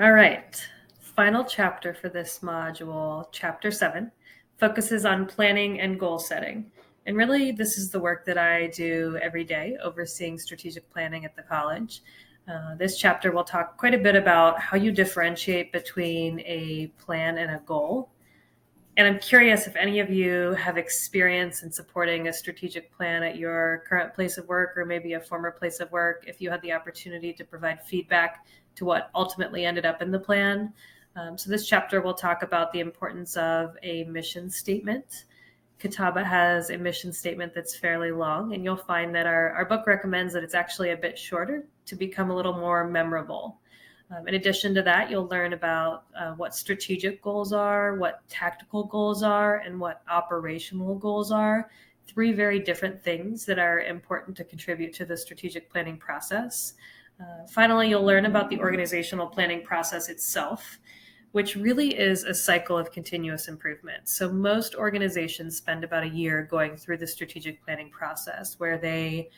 All right. Final chapter for this module, chapter 7, focuses on planning and goal setting. And really, this is the work that I do every day, overseeing strategic planning at the college. This chapter will talk quite a bit about how you differentiate between a plan and a goal. And I'm curious if any of you have experience in supporting a strategic plan at your current place of work or maybe a former place of work, if you had the opportunity to provide feedback to what ultimately ended up in the plan. So this chapter will talk about the importance of a mission statement. Catawba has a mission statement that's fairly long, and you'll find that our book recommends that it's actually a bit shorter to become a little more memorable. In addition to that, you'll learn about what strategic goals are, what tactical goals are, and what operational goals are. Three very different things that are important to contribute to the strategic planning process. Finally, you'll learn about the organizational planning process itself, which really is a cycle of continuous improvement. So most organizations spend about a year going through the strategic planning process, where they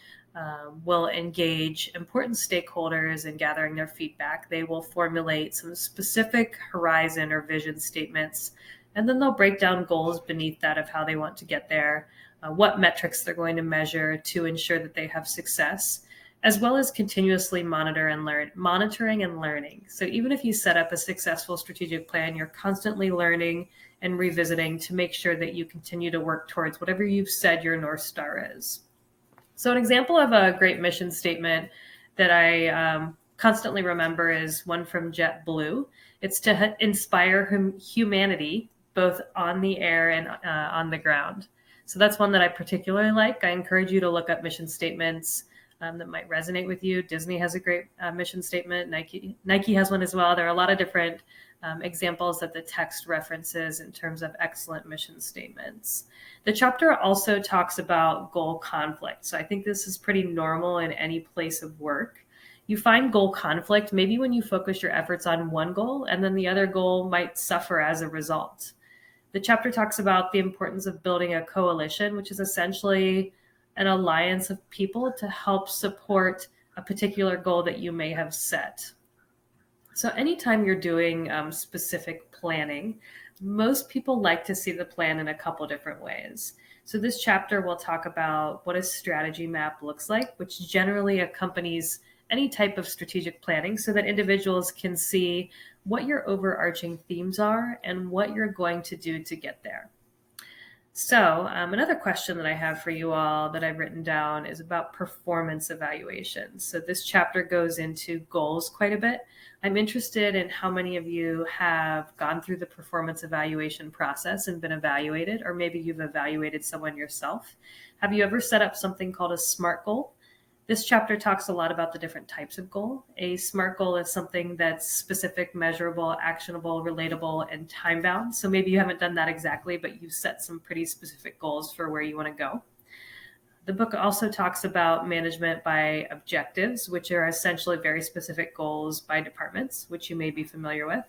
will engage important stakeholders in gathering their feedback. They will formulate some specific horizon or vision statements, and then they'll break down goals beneath that of how they want to get there, what metrics they're going to measure to ensure that they have success, as well as continuously monitoring and learning. So even if you set up a successful strategic plan, you're constantly learning and revisiting to make sure that you continue to work towards whatever you've said your North Star is. So an example of a great mission statement that I constantly remember is one from JetBlue. It's to inspire humanity, both on the air and on the ground. So that's one that I particularly like. I encourage you to look up mission statements that might resonate with you. Disney has a great mission statement. Nike has one as well. There are a lot of different examples that the text references in terms of excellent mission statements. The chapter also talks about goal conflict. So I think this is pretty normal in any place of work. You find goal conflict maybe when you focus your efforts on one goal and then the other goal might suffer as a result. The chapter talks about the importance of building a coalition, which is essentially an alliance of people to help support a particular goal that you may have set. So anytime you're doing specific planning, most people like to see the plan in a couple different ways. So this chapter will talk about what a strategy map looks like, which generally accompanies any type of strategic planning so that individuals can see what your overarching themes are and what you're going to do to get there. So another question that I have for you all that I've written down is about performance evaluation. So this chapter goes into goals quite a bit. I'm interested in how many of you have gone through the performance evaluation process and been evaluated, or maybe you've evaluated someone yourself. Have you ever set up something called a SMART goal? This chapter talks a lot about the different types of goal. A SMART goal is something that's specific, measurable, actionable, relatable, and time-bound. So maybe you haven't done that exactly, but you've set some pretty specific goals for where you want to go. The book also talks about management by objectives, which are essentially very specific goals by departments, which you may be familiar with.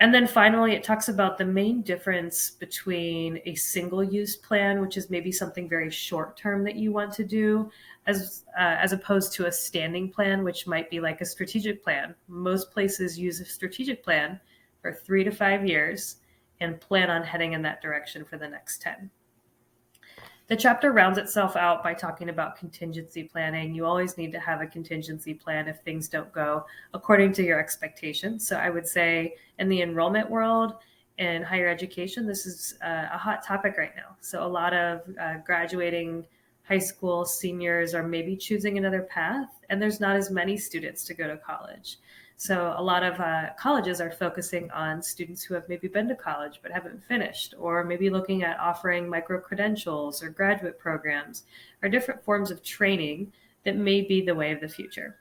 And then finally, it talks about the main difference between a single-use plan, which is maybe something very short-term that you want to do, as opposed to a standing plan, which might be like a strategic plan. Most places use a strategic plan for 3 to 5 years and plan on heading in that direction for the next 10. The chapter rounds itself out by talking about contingency planning. You always need to have a contingency plan if things don't go according to your expectations. So I would say in the enrollment world, in higher education, this is a hot topic right now. So a lot of graduating high school seniors are maybe choosing another path, and there's not as many students to go to college. So a lot of colleges are focusing on students who have maybe been to college but haven't finished, or maybe looking at offering micro-credentials or graduate programs or different forms of training that may be the way of the future.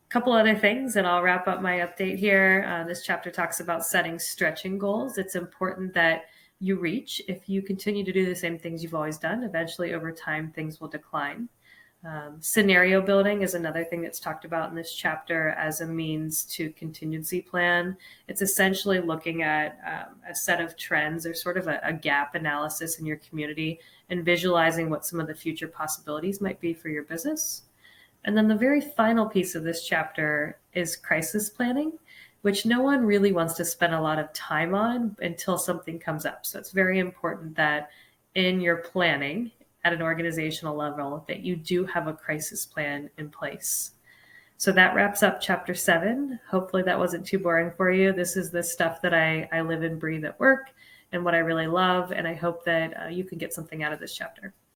A couple other things, and I'll wrap up my update here. This chapter talks about setting stretching goals. It's important that you reach. If you continue to do the same things you've always done, eventually over time, things will decline. Scenario building is another thing that's talked about in this chapter as a means to contingency plan. It's essentially looking at a set of trends or sort of a gap analysis in your community and visualizing what some of the future possibilities might be for your business. And then the very final piece of this chapter is crisis planning. which no one really wants to spend a lot of time on until something comes up. So it's very important that in your planning at an organizational level that you do have a crisis plan in place. So that wraps up chapter 7. Hopefully that wasn't too boring for you. This is the stuff that I live and breathe at work and what I really love. And I hope that you can get something out of this chapter.